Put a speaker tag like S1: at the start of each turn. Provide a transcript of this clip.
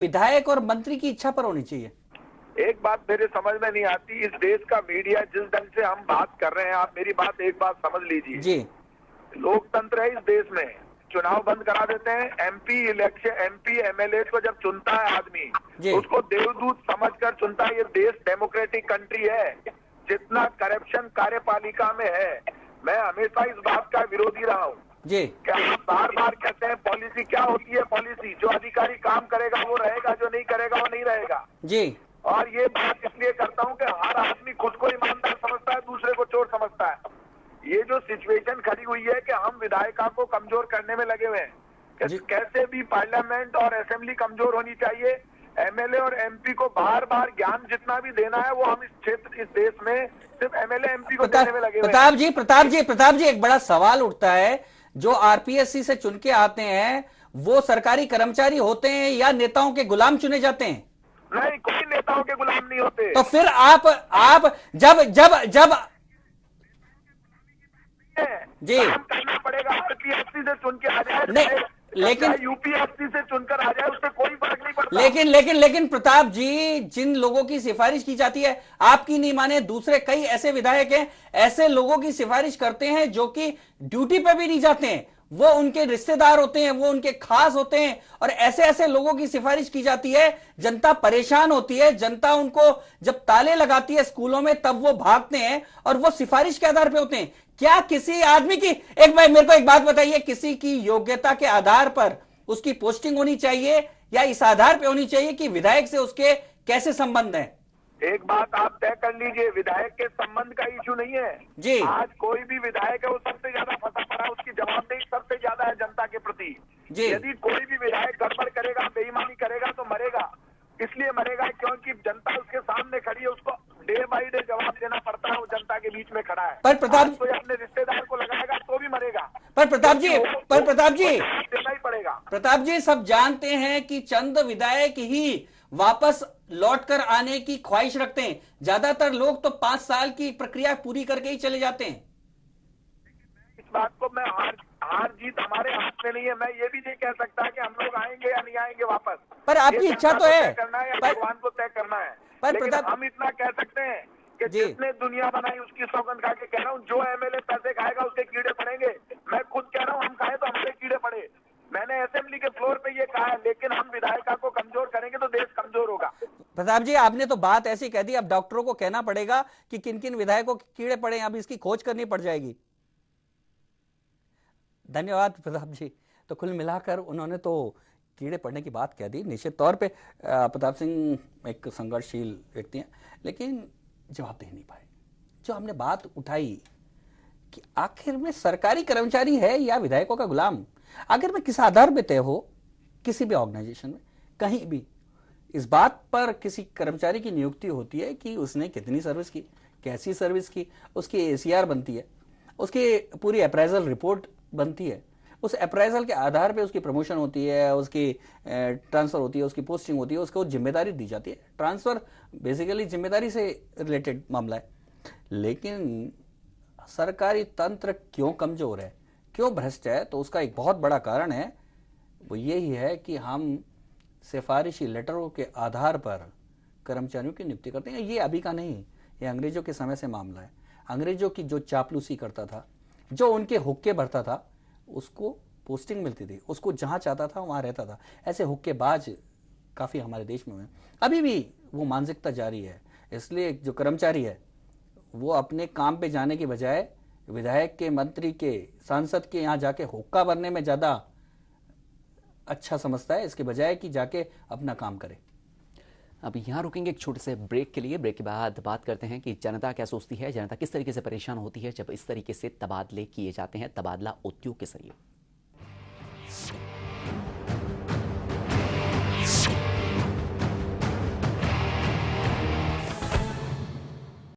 S1: विधायक और मंत्री की इच्छा पर होनी चाहिए।
S2: एक बात मेरे समझ में नहीं आती, इस देश का मीडिया जिस ढंग से हम बात कर रहे हैं, आप मेरी बात एक बात समझ लीजिए
S1: जी।
S2: लोकतंत्र है इस देश में, चुनाव बंद करा देते हैं। एमपी इलेक्शन, एमपी एमएलए को जब चुनता है आदमी तो उसको देवदूत समझकर चुनता है। ये देश डेमोक्रेटिक कंट्री है। जितना करप्शन कार्यपालिका में है, मैं हमेशा इस बात का विरोधी रहा हूँ
S1: जी।
S2: क्या आप बार बार कहते हैं पॉलिसी क्या होती है? पॉलिसी जो अधिकारी काम करेगा वो रहेगा, जो नहीं करेगा वो नहीं रहेगा
S1: जी।
S2: और ये बात इसलिए करता हूँ कि हर आदमी खुद को ईमानदार समझता है, दूसरे को चोर समझता है। ये जो सिचुएशन खड़ी हुई है कि हम विधायिका को कमजोर करने में लगे हुए हैं, कैसे भी पार्लियामेंट और असेंबली कमजोर होनी चाहिए। एमएलए और एमपी को बार बार ज्ञान जितना भी देना है वो हम इस क्षेत्र, इस देश में सिर्फ एमएलए एमपी को देने में लगे हुए हैं।
S1: प्रताप जी एक बड़ा सवाल उठता है, जो आरपीएससी से चुन के आते हैं वो सरकारी कर्मचारी होते हैं या नेताओं के गुलाम चुने जाते हैं?
S2: नहीं, कोई नेताओं के गुलाम नहीं होते।
S1: तो फिर आप जब जब जब जी
S2: काम करना पड़ेगा, आरपीएससी से चुन के आ जाए
S1: नहीं, लेकिन
S2: यूपीएससी से चुनकर आ जाए उससे कोई फर्क नहीं पड़ता।
S1: लेकिन प्रताप जी, जिन लोगों की सिफारिश की जाती है, आपकी नहीं माने दूसरे कई ऐसे विधायक हैं, ऐसे लोगों की सिफारिश करते हैं जो कि ड्यूटी पे भी नहीं जाते हैं, वो उनके रिश्तेदार होते हैं, वो उनके खास होते हैं, और ऐसे ऐसे लोगों की सिफारिश की जाती है। जनता परेशान होती है, जनता उनको जब ताले लगाती है स्कूलों में तब वो भागते हैं, और वो सिफारिश के आधार पे होते हैं। क्या किसी आदमी की, एक भाई मेरे को एक बात बताइए, किसी की योग्यता के आधार पर उसकी पोस्टिंग होनी चाहिए या इस आधार पे होनी चाहिए कि विधायक से उसके कैसे संबंध हैं?
S2: एक बात आप तय कर लीजिए, विधायक के संबंध का इशू नहीं है
S1: जी।
S2: आज कोई भी विधायक है वो सबसे ज्यादा फंसा पड़ा, उसकी जवाबदेही सबसे ज्यादा है जनता के प्रति
S1: जी।
S2: यदि कोई भी विधायक गड़बड़ करेगा, बेईमानी करेगा तो मरेगा। इसलिए मरेगा क्योंकि जनता उसके सामने खड़ी है, उसको डे बाई डे जवाब देना पड़ता है, वो जनता के बीच में खड़ा है।
S1: पर प्रताप
S2: कोई अपने रिश्तेदार को लगाएगा तो भी मरेगा।
S1: पर प्रताप जी
S2: देना ही पड़ेगा।
S1: प्रताप जी, सब जानते हैं कि चंद विधायक ही वापस लौटकर आने की ख्वाहिश रखते हैं। ज्यादातर लोग तो 5 साल की प्रक्रिया पूरी करके ही चले जाते हैं।
S2: इस बात को मैं हार जीत हमारे हाथ में नहीं है। मैं ये भी नहीं कह सकता कि हम लोग आएंगे या नहीं आएंगे वापस,
S1: पर आपकी इच्छा तो है,
S2: करना है या भगवान को तय करना है। लेकिन हम इतना कह सकते हैं कि जिसने दुनिया बनाई उसकी सौगंध खा के कह रहा हूँ, जो एमएलए पैसे खाएगा उसके कीड़े पड़ेंगे। मैं खुद कह रहा हूँ, हम खाए तो हमारे कीड़े पड़े। मैंने असेंबली के फ्लोर पे ये कहा है, लेकिन हम विधायिका को कमजोर करेंगे तो देश कमजोर होगा।
S1: प्रताप जी, आपने तो बात ऐसी कह दी, अब डॉक्टरों को कहना पड़ेगा कि किन किन विधायकों के कीड़े पड़े, अब इसकी खोज करनी पड़ जाएगी। धन्यवाद प्रताप जी। तो कुल मिलाकर उन्होंने तो कीड़े पड़ने की बात कह दी। निश्चित तौर पे प्रताप सिंह एक संघर्षशील व्यक्ति हैं, लेकिन जवाब दे नहीं पाए। जो हमने बात उठाई कि आखिर में सरकारी कर्मचारी है या विधायकों का गुलाम, अगर मैं किस आधार पे तय हो किसी भी ऑर्गेनाइजेशन में कहीं भी, इस बात पर किसी कर्मचारी की नियुक्ति होती है कि उसने कितनी सर्विस की, कैसी सर्विस की, उसकी एसीआर बनती है, उसकी पूरी अप्राइजल रिपोर्ट बनती है, उस अप्राइजल के आधार पे उसकी प्रमोशन होती है, उसकी ट्रांसफर होती है, उसकी पोस्टिंग होती है, उसको जिम्मेदारी दी जाती है। ट्रांसफर बेसिकली जिम्मेदारी से रिलेटेड मामला है। लेकिन सरकारी तंत्र क्यों कमजोर है, क्यों भ्रष्ट है, तो उसका एक बहुत बड़ा कारण है, वो यही है कि हम सिफारिशी लेटरों के आधार पर कर्मचारियों की नियुक्ति करते हैं। ये अभी का नहीं, ये अंग्रेजों के समय से मामला है। अंग्रेजों की जो चापलूसी करता था, जो उनके हुक्के भरता था, उसको पोस्टिंग मिलती थी, उसको जहां चाहता था वहां रहता था। ऐसे हुक्केबाज काफी हमारे देश में हुए। अभी भी वो मानसिकता जारी है। इसलिए जो कर्मचारी है वो अपने काम पे जाने की बजाय विधायक के, मंत्री के, सांसद के यहाँ जाके हुक्का भरने में ज्यादा अच्छा समझता है, इसके बजाय कि जाके अपना काम करे।
S3: अब यहाँ रुकेंगे एक छोटे से ब्रेक के लिए। ब्रेक के बाद बात करते हैं कि जनता क्या सोचती है, जनता किस तरीके से परेशान होती है जब इस तरीके से तबादले किए जाते हैं, तबादला उद्योग के जरिए।